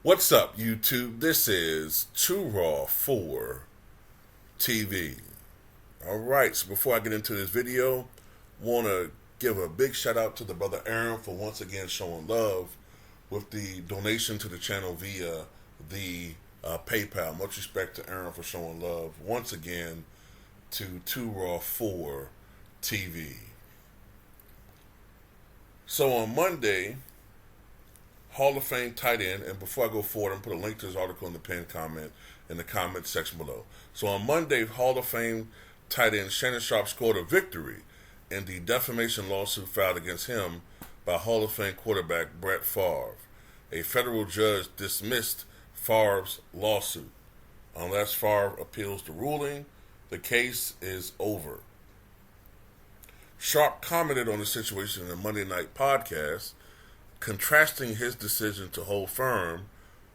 What's up, YouTube? This is Too Raw for TV. Alright, so before I get into this video, want to give a big shout out to the brother Aaron for once again showing love with the donation to the channel via the PayPal. Much respect to Aaron for showing love once again to Too Raw for TV. So on Monday, Hall of Fame tight end, and before I go forward, I'm going to put a link to this article in the pinned comment in the comment section below. So on Monday, Hall of Fame tight end Shannon Sharpe scored a victory in the defamation lawsuit filed against him by Hall of Fame quarterback Brett Favre. A federal judge dismissed Favre's lawsuit. Unless Favre appeals the ruling, the case is over. Sharpe commented on the situation in the Monday Night podcast, contrasting his decision to hold firm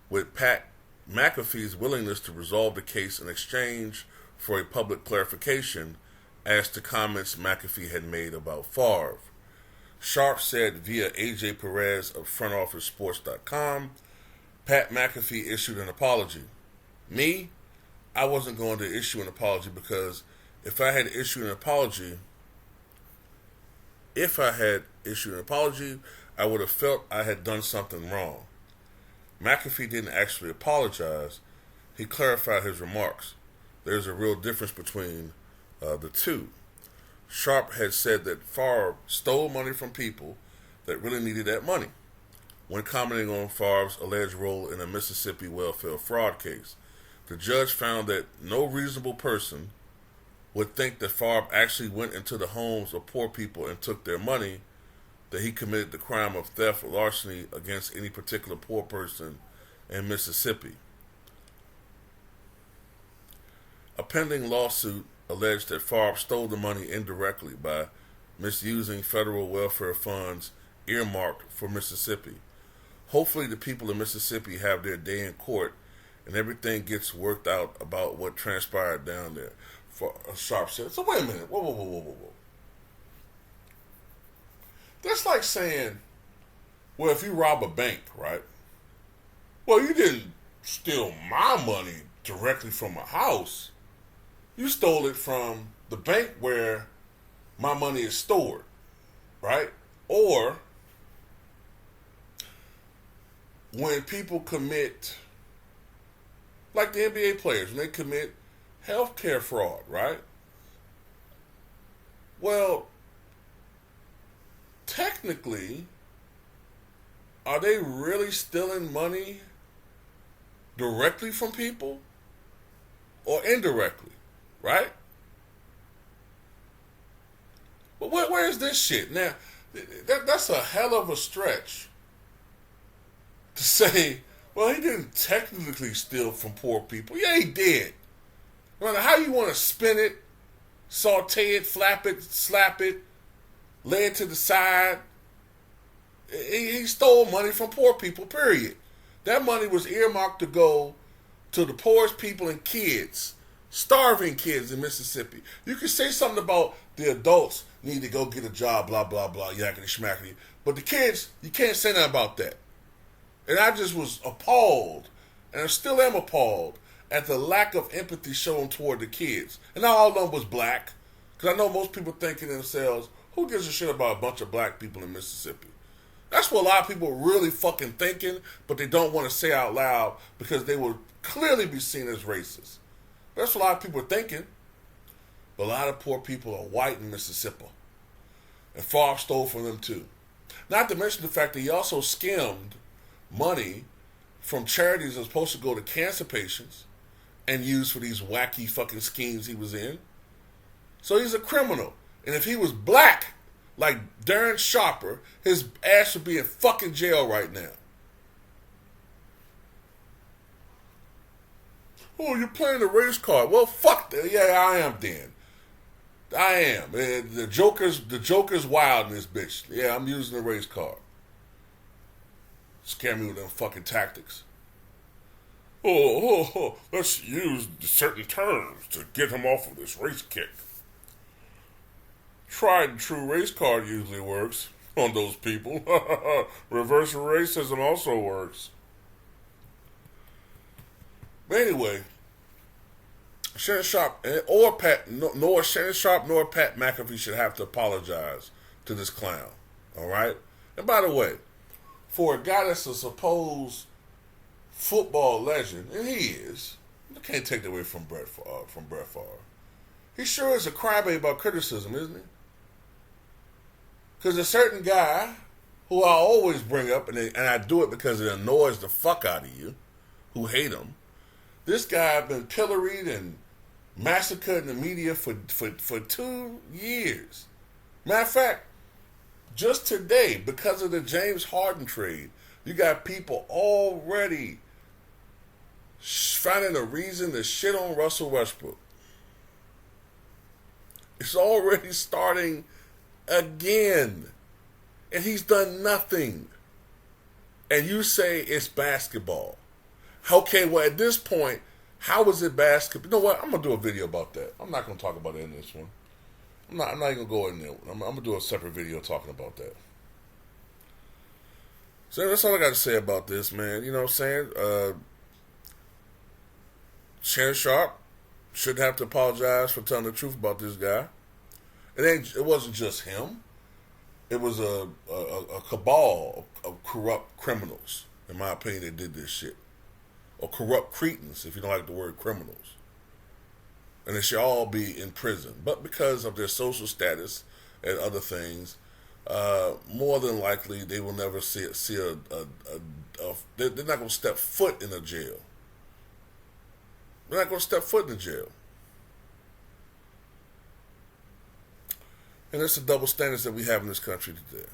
with Pat McAfee's willingness to resolve the case in exchange for a public clarification as to comments McAfee had made about Favre. Sharpe said via AJ Perez of FrontOfficeSports.com, Pat McAfee issued an apology. Me, I wasn't going to issue an apology because if I had issued an apology, I would have felt I had done something wrong. McAfee didn't actually apologize. He clarified his remarks. There's a real difference between the two. Sharpe had said that Favre stole money from people that really needed that money when commenting on Favre's alleged role in a Mississippi welfare fraud case. The judge found that no reasonable person would think that Favre actually went into the homes of poor people and took their money, that he committed the crime of theft or larceny against any particular poor person in Mississippi. A pending lawsuit alleged that Favre stole the money indirectly by misusing federal welfare funds earmarked for Mississippi. Hopefully the people of Mississippi have their day in court and everything gets worked out about what transpired down there. Sharpe said, so wait a minute, whoa. That's like saying, well, if you rob a bank, right? Well, you didn't steal my money directly from a house. You stole it from the bank where my money is stored, right? Or when people commit, like the NBA players, when they commit healthcare fraud, right? Well, technically, are they really stealing money directly from people or indirectly, right? But where's this shit? Now, that's a hell of a stretch to say, well, he didn't technically steal from poor people. Yeah, he did. No matter how you want to spin it, saute it, flap it, slap it, lay it to the side, he stole money from poor people, period. That money was earmarked to go to the poorest people and kids, starving kids in Mississippi. You can say something about the adults need to go get a job, blah, blah, blah, yakety schmackety. But the kids, you can't say nothing about that. And I just was appalled, and I still am appalled, at the lack of empathy shown toward the kids. And not all of them was black, because I know most people thinking to themselves, who gives a shit about a bunch of black people in Mississippi? That's what a lot of people are really fucking thinking, but they don't want to say out loud because they would clearly be seen as racist. That's what a lot of people are thinking. But a lot of poor people are white in Mississippi. And Favre stole from them too. Not to mention the fact that he also skimmed money from charities that was supposed to go to cancer patients and used for these wacky fucking schemes he was in. So he's a criminal. And if he was black, like Darren Sharper, his ass would be in fucking jail right now. Oh, you're playing the race card. Well, fuck that. Yeah, I am then. I am. The Joker's wild in this bitch. Yeah, I'm using the race card. Scare me with them fucking tactics. Let's use certain terms to get him off of this race kick. Tried and true race card usually works on those people. Reverse racism also works. But anyway, Shannon Sharpe or Pat, nor Shannon Sharpe nor Pat McAfee should have to apologize to this clown. All right. And by the way, for a guy that's a supposed football legend, and he is, you can't take that away from Brett Favre. He sure is a crybaby about criticism, isn't he? Because a certain guy who I always bring up, and I do it because it annoys the fuck out of you, who hate him. This guy been pilloried and massacred in the media for 2 years. Matter of fact, just today, because of the James Harden trade, you got people already finding a reason to shit on Russell Westbrook. It's already starting again. And he's done nothing. And you say it's basketball. Okay, well, at this point, how is it basketball? You know what? I'm going to do a video about that. I'm not going to talk about it in this one. I'm not even going to go in there. I'm going to do a separate video talking about that. So that's all I got to say about this, man. You know what I'm saying? Shannon Sharpe shouldn't have to apologize for telling the truth about this guy. It wasn't just him. It was a cabal of corrupt criminals, in my opinion, that did this shit. Or corrupt cretins, if you don't like the word criminals. And they should all be in prison. But because of their social status and other things, more than likely they will never they're not going to step foot in a jail. They're not going to step foot in a jail. And it's the double standards that we have in this country today.